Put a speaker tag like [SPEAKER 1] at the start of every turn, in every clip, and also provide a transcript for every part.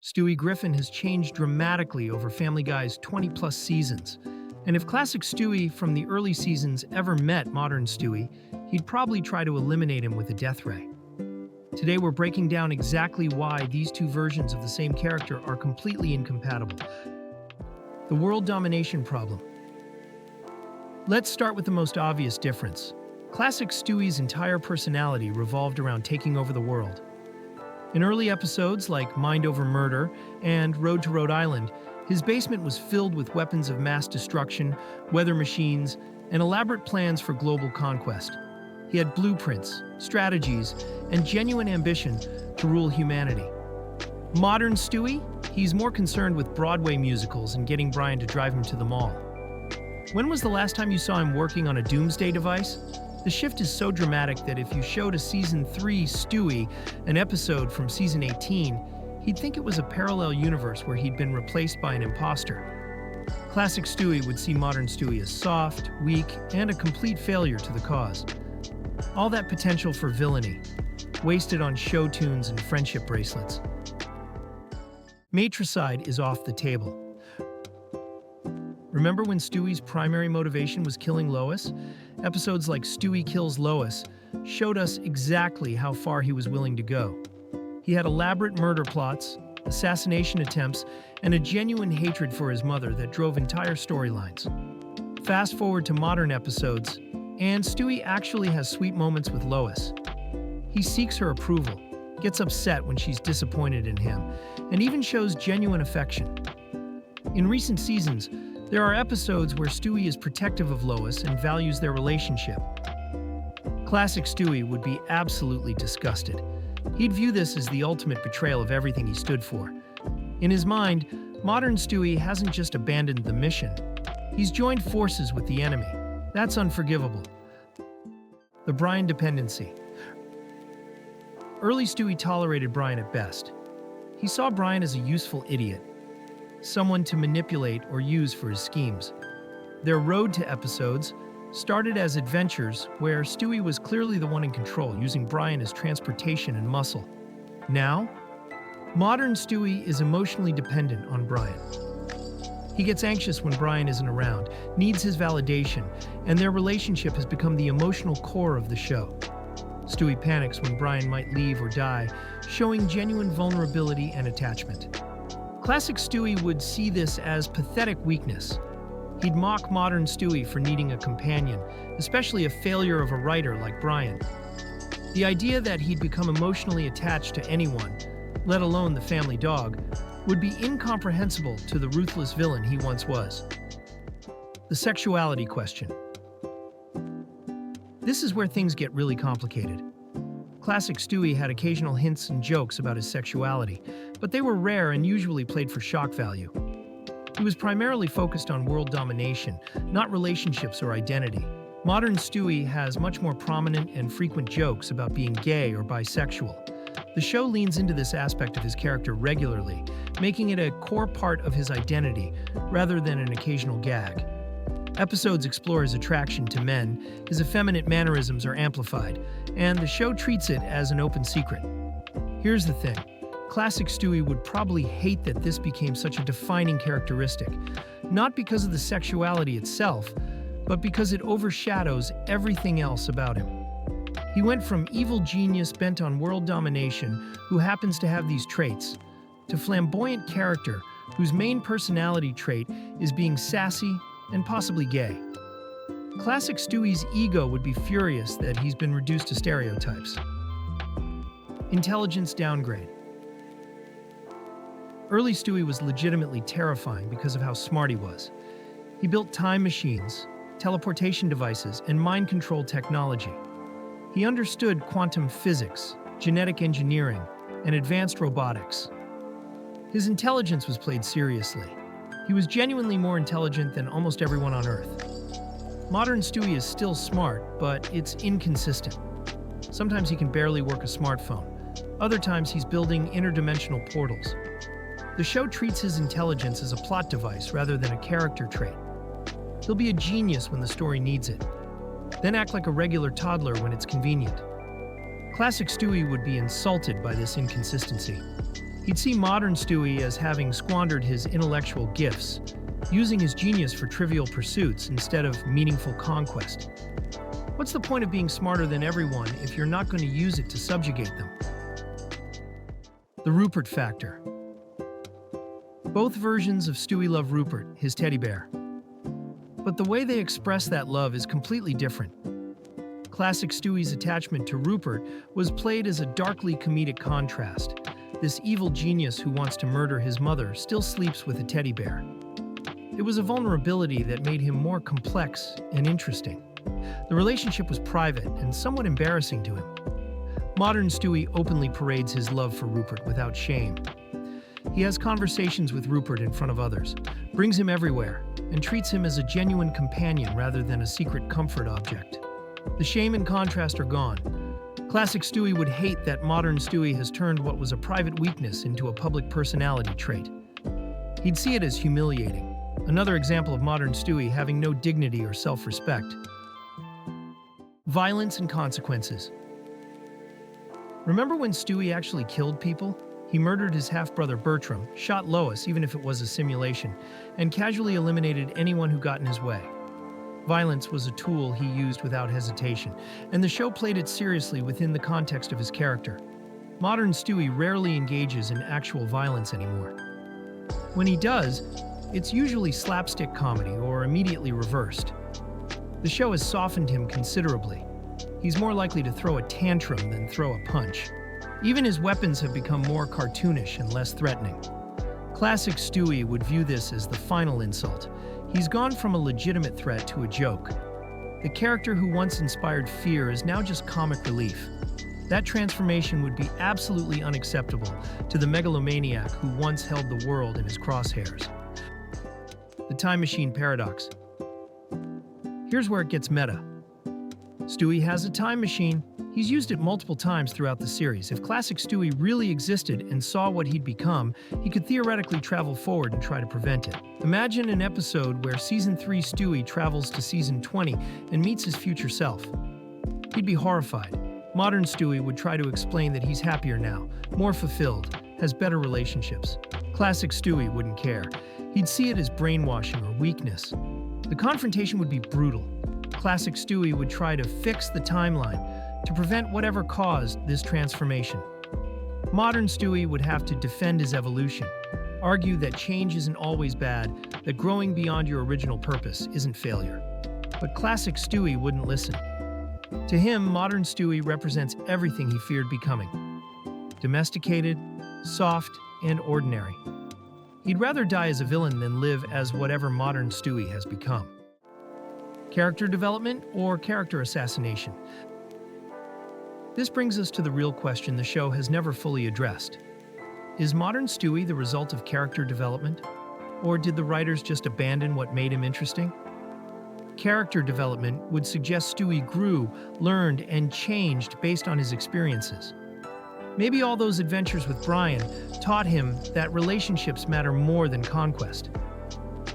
[SPEAKER 1] Stewie Griffin has changed dramatically over Family Guy's 20-plus seasons. And if classic Stewie from the early seasons ever met modern Stewie, he'd probably try to eliminate him with a death ray. Today we're breaking down exactly why these two versions of the same character are completely incompatible. The world domination problem. Let's start with the most obvious difference. Classic Stewie's entire personality revolved around taking over the world. In early episodes like Mind Over Murder and Road to Rhode Island, his basement was filled with weapons of mass destruction, weather machines, and elaborate plans for global conquest. He had blueprints, strategies, and genuine ambition to rule humanity. Modern Stewie? He's more concerned with Broadway musicals and getting Brian to drive him to the mall. When was the last time you saw him working on a doomsday device? The shift is so dramatic that if you showed a Season 3 Stewie an episode from Season 18, he'd think it was a parallel universe where he'd been replaced by an imposter. Classic Stewie would see modern Stewie as soft, weak, and a complete failure to the cause. All that potential for villainy, wasted on show tunes and friendship bracelets. Matricide is off the table. Remember when Stewie's primary motivation was killing Lois? Episodes like Stewie Kills Lois showed us exactly how far he was willing to go. He had elaborate murder plots, assassination attempts, and a genuine hatred for his mother that drove entire storylines. Fast forward to modern episodes, and Stewie actually has sweet moments with Lois. He seeks her approval, gets upset when she's disappointed in him, and even shows genuine affection. In recent seasons, there are episodes where Stewie is protective of Lois and values their relationship. Classic Stewie would be absolutely disgusted. He'd view this as the ultimate betrayal of everything he stood for. In his mind, modern Stewie hasn't just abandoned the mission. He's joined forces with the enemy. That's unforgivable. The Brian dependency. Early Stewie tolerated Brian at best. He saw Brian as a useful idiot, someone to manipulate or use for his schemes. Their road to episodes started as adventures where Stewie was clearly the one in control, using Brian as transportation and muscle. Now, modern Stewie is emotionally dependent on Brian. He gets anxious when Brian isn't around, needs his validation, and their relationship has become the emotional core of the show. Stewie panics when Brian might leave or die, showing genuine vulnerability and attachment. Classic Stewie would see this as pathetic weakness. He'd mock modern Stewie for needing a companion, especially a failure of a writer like Brian. The idea that he'd become emotionally attached to anyone, let alone the family dog, would be incomprehensible to the ruthless villain he once was. The sexuality question. This is where things get really complicated. Classic Stewie had occasional hints and jokes about his sexuality, but they were rare and usually played for shock value. He was primarily focused on world domination, not relationships or identity. Modern Stewie has much more prominent and frequent jokes about being gay or bisexual. The show leans into this aspect of his character regularly, making it a core part of his identity rather than an occasional gag. Episodes explore his attraction to men, his effeminate mannerisms are amplified, and the show treats it as an open secret. Here's the thing. Classic Stewie would probably hate that this became such a defining characteristic, not because of the sexuality itself, but because it overshadows everything else about him. He went from evil genius bent on world domination, who happens to have these traits, to flamboyant character whose main personality trait is being sassy and possibly gay. Classic Stewie's ego would be furious that he's been reduced to stereotypes. Intelligence downgrade. Early Stewie was legitimately terrifying because of how smart he was. He built time machines, teleportation devices, and mind control technology. He understood quantum physics, genetic engineering, and advanced robotics. His intelligence was played seriously. He was genuinely more intelligent than almost everyone on Earth. Modern Stewie is still smart, but it's inconsistent. Sometimes he can barely work a smartphone. Other times he's building interdimensional portals. The show treats his intelligence as a plot device rather than a character trait. He'll be a genius when the story needs it, then act like a regular toddler when it's convenient. Classic Stewie would be insulted by this inconsistency. He'd see modern Stewie as having squandered his intellectual gifts, using his genius for trivial pursuits instead of meaningful conquest. What's the point of being smarter than everyone if you're not going to use it to subjugate them? The Rupert factor. Both versions of Stewie love Rupert, his teddy bear. But the way they express that love is completely different. Classic Stewie's attachment to Rupert was played as a darkly comedic contrast. This evil genius who wants to murder his mother still sleeps with a teddy bear. It was a vulnerability that made him more complex and interesting. The relationship was private and somewhat embarrassing to him. Modern Stewie openly parades his love for Rupert without shame. He has conversations with Rupert in front of others, brings him everywhere, and treats him as a genuine companion rather than a secret comfort object. The shame and contrast are gone. Classic Stewie would hate that modern Stewie has turned what was a private weakness into a public personality trait. He'd see it as humiliating. Another example of modern Stewie having no dignity or self-respect. Violence and consequences. Remember when Stewie actually killed people? He murdered his half-brother Bertram, shot Lois even if it was a simulation, and casually eliminated anyone who got in his way. Violence was a tool he used without hesitation, and the show played it seriously within the context of his character. Modern Stewie rarely engages in actual violence anymore. When he does, it's usually slapstick comedy or immediately reversed. The show has softened him considerably. He's more likely to throw a tantrum than throw a punch. Even his weapons have become more cartoonish and less threatening. Classic Stewie would view this as the final insult. He's gone from a legitimate threat to a joke. The character who once inspired fear is now just comic relief. That transformation would be absolutely unacceptable to the megalomaniac who once held the world in his crosshairs. The time machine paradox. Here's where it gets meta. Stewie has a time machine. He's used it multiple times throughout the series. If Classic Stewie really existed and saw what he'd become, he could theoretically travel forward and try to prevent it. Imagine an episode where Season 3 Stewie travels to Season 20 and meets his future self. He'd be horrified. Modern Stewie would try to explain that he's happier now, more fulfilled, has better relationships. Classic Stewie wouldn't care. He'd see it as brainwashing or weakness. The confrontation would be brutal. Classic Stewie would try to fix the timeline to prevent whatever caused this transformation. Modern Stewie would have to defend his evolution, argue that change isn't always bad, that growing beyond your original purpose isn't failure. But Classic Stewie wouldn't listen. To him, modern Stewie represents everything he feared becoming. Domesticated, soft, and ordinary. He'd rather die as a villain than live as whatever modern Stewie has become. Character development or character assassination? This brings us to the real question the show has never fully addressed. Is modern Stewie the result of character development? Or did the writers just abandon what made him interesting? Character development would suggest Stewie grew, learned, and changed based on his experiences. Maybe all those adventures with Brian taught him that relationships matter more than conquest.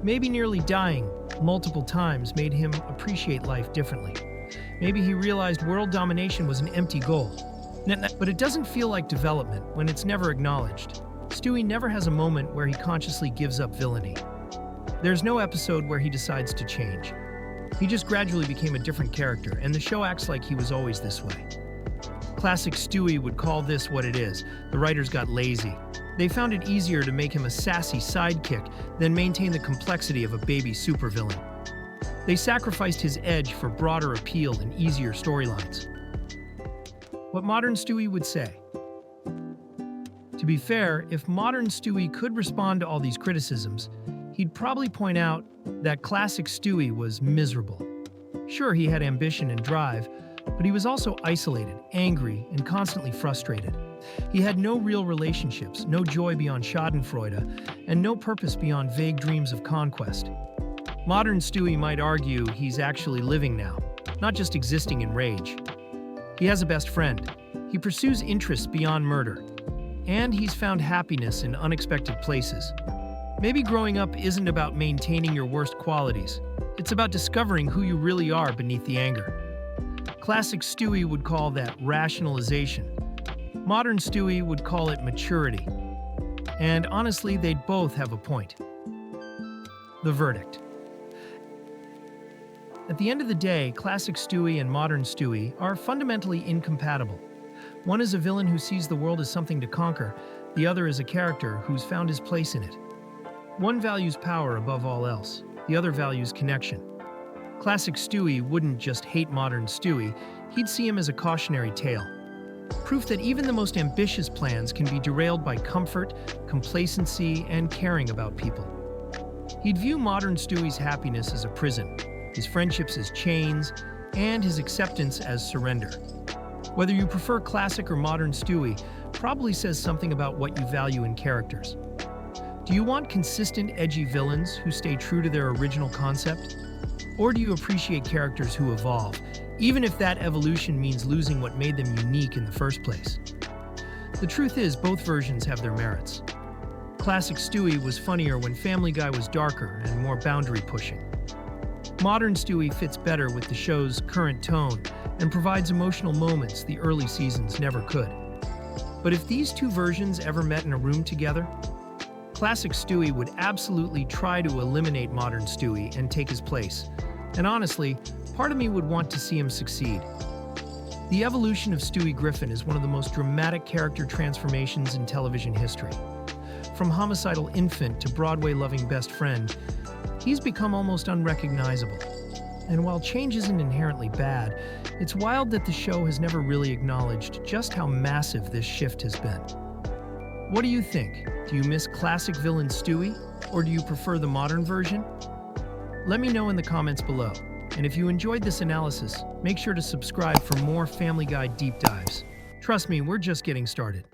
[SPEAKER 1] Maybe nearly dying multiple times made him appreciate life differently. Maybe he realized world domination was an empty goal. But it doesn't feel like development when it's never acknowledged. Stewie never has a moment where he consciously gives up villainy. There's no episode where he decides to change. He just gradually became a different character, and the show acts like he was always this way. Classic Stewie would call this what it is. The writers got lazy. They found it easier to make him a sassy sidekick than maintain the complexity of a baby supervillain. They sacrificed his edge for broader appeal and easier storylines. What modern Stewie would say? To be fair, if modern Stewie could respond to all these criticisms, he'd probably point out that Classic Stewie was miserable. Sure, he had ambition and drive, but he was also isolated, angry, and constantly frustrated. He had no real relationships, no joy beyond schadenfreude, and no purpose beyond vague dreams of conquest. Modern Stewie might argue he's actually living now, not just existing in rage. He has a best friend. He pursues interests beyond murder. And he's found happiness in unexpected places. Maybe growing up isn't about maintaining your worst qualities. It's about discovering who you really are beneath the anger. Classic Stewie would call that rationalization. Modern Stewie would call it maturity. And honestly, they'd both have a point. The verdict. At the end of the day, classic Stewie and modern Stewie are fundamentally incompatible. One is a villain who sees the world as something to conquer, the other is a character who's found his place in it. One values power above all else, the other values connection. Classic Stewie wouldn't just hate modern Stewie, he'd see him as a cautionary tale. Proof that even the most ambitious plans can be derailed by comfort, complacency, and caring about people. He'd view modern Stewie's happiness as a prison, his friendships as chains, and his acceptance as surrender. Whether you prefer classic or modern Stewie probably says something about what you value in characters. Do you want consistent, edgy villains who stay true to their original concept? Or do you appreciate characters who evolve, even if that evolution means losing what made them unique in the first place? The truth is, both versions have their merits. Classic Stewie was funnier when Family Guy was darker and more boundary-pushing. Modern Stewie fits better with the show's current tone and provides emotional moments the early seasons never could. But if these two versions ever met in a room together, classic Stewie would absolutely try to eliminate modern Stewie and take his place. And honestly, part of me would want to see him succeed. The evolution of Stewie Griffin is one of the most dramatic character transformations in television history. From homicidal infant to Broadway-loving best friend, he's become almost unrecognizable. And while change isn't inherently bad, it's wild that the show has never really acknowledged just how massive this shift has been. What do you think? Do you miss classic villain Stewie, or do you prefer the modern version? Let me know in the comments below. And if you enjoyed this analysis, make sure to subscribe for more Family Guy deep dives. Trust me, we're just getting started.